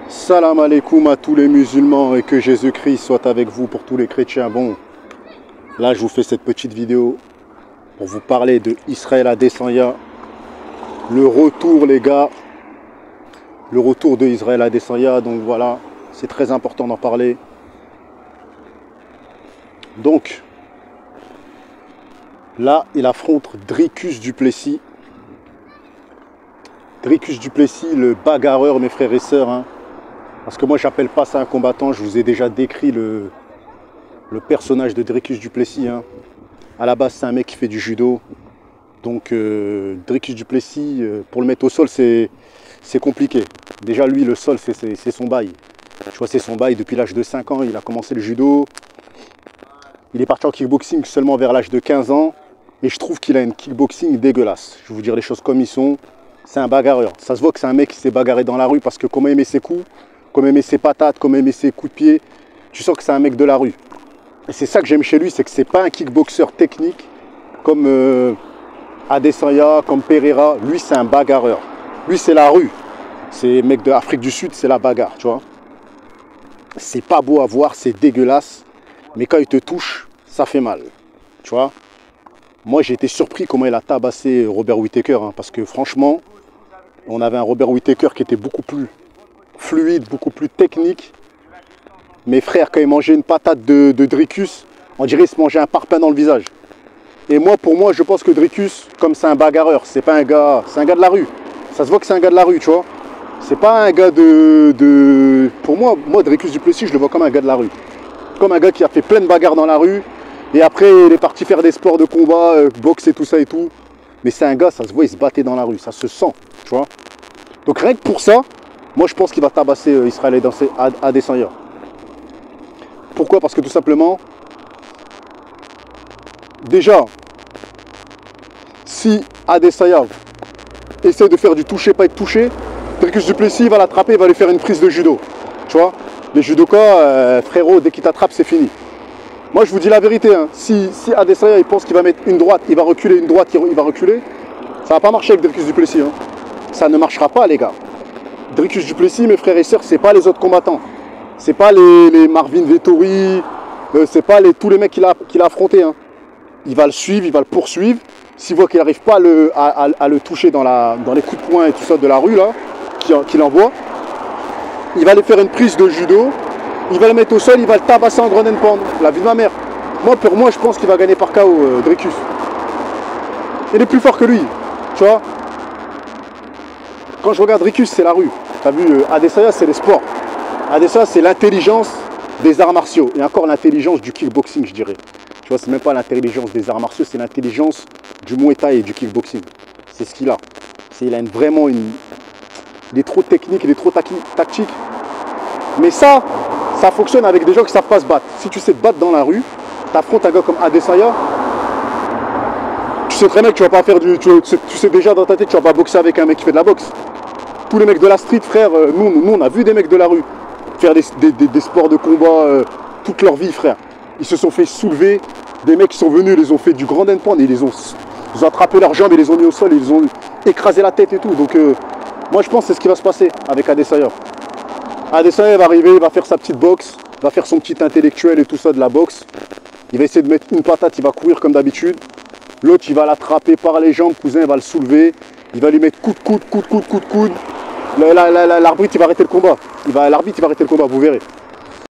Salam alaikum à tous les musulmans et que Jésus-Christ soit avec vous pour tous les chrétiens. Bon, là je vous fais cette petite vidéo pour vous parler de Israël Adesanya. Le retour les gars, le retour de Israël Adesanya, donc voilà, c'est très important d'en parler. Donc, là il affronte Dricus du Plessis. Dricus du Plessis, le bagarreur mes frères et sœurs, hein. Parce que moi j'appelle pas ça un combattant, je vous ai déjà décrit le personnage de Dricus du Plessis, hein. À la base c'est un mec qui fait du judo. Donc Dricus du Plessis, pour le mettre au sol c'est compliqué. Déjà lui le sol c'est son bail. Tu vois, c'est son bail depuis l'âge de 5 ans, il a commencé le judo. Il est parti en kickboxing seulement vers l'âge de 15 ans. Et je trouve qu'il a une kickboxing dégueulasse. Je vais vous dire les choses comme ils sont. C'est un bagarreur. Ça se voit que c'est un mec qui s'est bagarré dans la rue parce que comment il met ses coups, comment il met ses patates, comment il met ses coups de pied, tu sens que c'est un mec de la rue. Et c'est ça que j'aime chez lui, c'est que c'est pas un kickboxer technique comme Adesanya, comme Pereira. Lui c'est un bagarreur. Lui c'est la rue. C'est mec de Afrique du Sud, c'est la bagarre, tu vois. C'est pas beau à voir, c'est dégueulasse. Mais quand il te touche, ça fait mal. Tu vois. Moi j'ai été surpris comment il a tabassé Robert Whittaker, hein, parce que franchement, on avait un Robert Whittaker qui était beaucoup plus fluide, beaucoup plus technique. Mes frères, quand ils mangeaient une patate de Dricus, on dirait qu'ils se mangeaient un parpaing dans le visage. Et moi, pour moi, je pense que Dricus, comme c'est un bagarreur, c'est pas un gars, c'est un gars de la rue. Ça se voit que c'est un gars de la rue, tu vois. C'est pas un gars Pour moi, Dricus du Plessis, je le vois comme un gars de la rue. Comme un gars qui a fait plein de bagarres dans la rue. Et après, il est parti faire des sports de combat, boxe et tout ça et tout. Mais c'est un gars, ça se voit, il se battait dans la rue, ça se sent, tu vois. Donc rien que pour ça, moi je pense qu'il va tabasser Israël Adesanya. Pourquoi? Parce que tout simplement, déjà, si Adesanya essaie de faire du toucher, pas être touché, Dricus du Plessis va l'attraper, il va lui faire une prise de judo. Tu vois, les judokas, frérot, dès qu'il t'attrape, c'est fini. Moi je vous dis la vérité, hein. Si Adesanya il pense qu'il va mettre une droite, il va reculer, une droite, il va reculer, ça va pas marcher avec Dricus du Plessis, hein. Ça ne marchera pas les gars. Dricus du Plessis, mes frères et sœurs, c'est pas les autres combattants. C'est pas les Marvin Vettori, c'est pas tous les mecs qu'il a affrontés, hein. Il va le suivre, il va le poursuivre. S'il voit qu'il n'arrive pas à le toucher dans les coups de poing et tout ça de la rue là, qu'il envoie, il va aller faire une prise de judo. Il va le mettre au sol, il va le tabasser en grenade pendre. La vie de ma mère. Pour moi, je pense qu'il va gagner par KO, Dricus. Il est plus fort que lui. Tu vois. Quand je regarde Dricus, c'est la rue. T'as vu, Adesanya, c'est les sports. Adesanya, c'est l'intelligence des arts martiaux. Et encore l'intelligence du kickboxing, je dirais. Tu vois, c'est même pas l'intelligence des arts martiaux, c'est l'intelligence du Muay Thai et du kickboxing. C'est ce qu'il a. Il est trop technique, il est trop tactique. Mais ça fonctionne avec des gens qui savent pas se battre. Si tu sais te battre dans la rue, tu affrontes un gars comme Adesanya, tu sais très bien que tu vas pas faire tu sais déjà dans ta tête que tu vas pas boxer avec un mec qui fait de la boxe. Tous les mecs de la street, frère, nous on a vu des mecs de la rue faire des sports de combat toute leur vie, frère. Ils se sont fait soulever, des mecs qui sont venus, ils les ont fait du grand end-pound, ils ont attrapé leurs jambes, ils les ont mis au sol, ils ont écrasé la tête et tout. Donc moi je pense que c'est ce qui va se passer avec Adesanya. Adesanya va arriver, il va faire sa petite boxe, va faire son petit intellectuel et tout ça de la boxe. Il va essayer de mettre une patate, il va courir comme d'habitude. L'autre, il va l'attraper par les jambes, cousin, il va le soulever. Il va lui mettre coup de coude. L'arbitre, il va arrêter le combat. L'arbitre, il va arrêter le combat, vous verrez.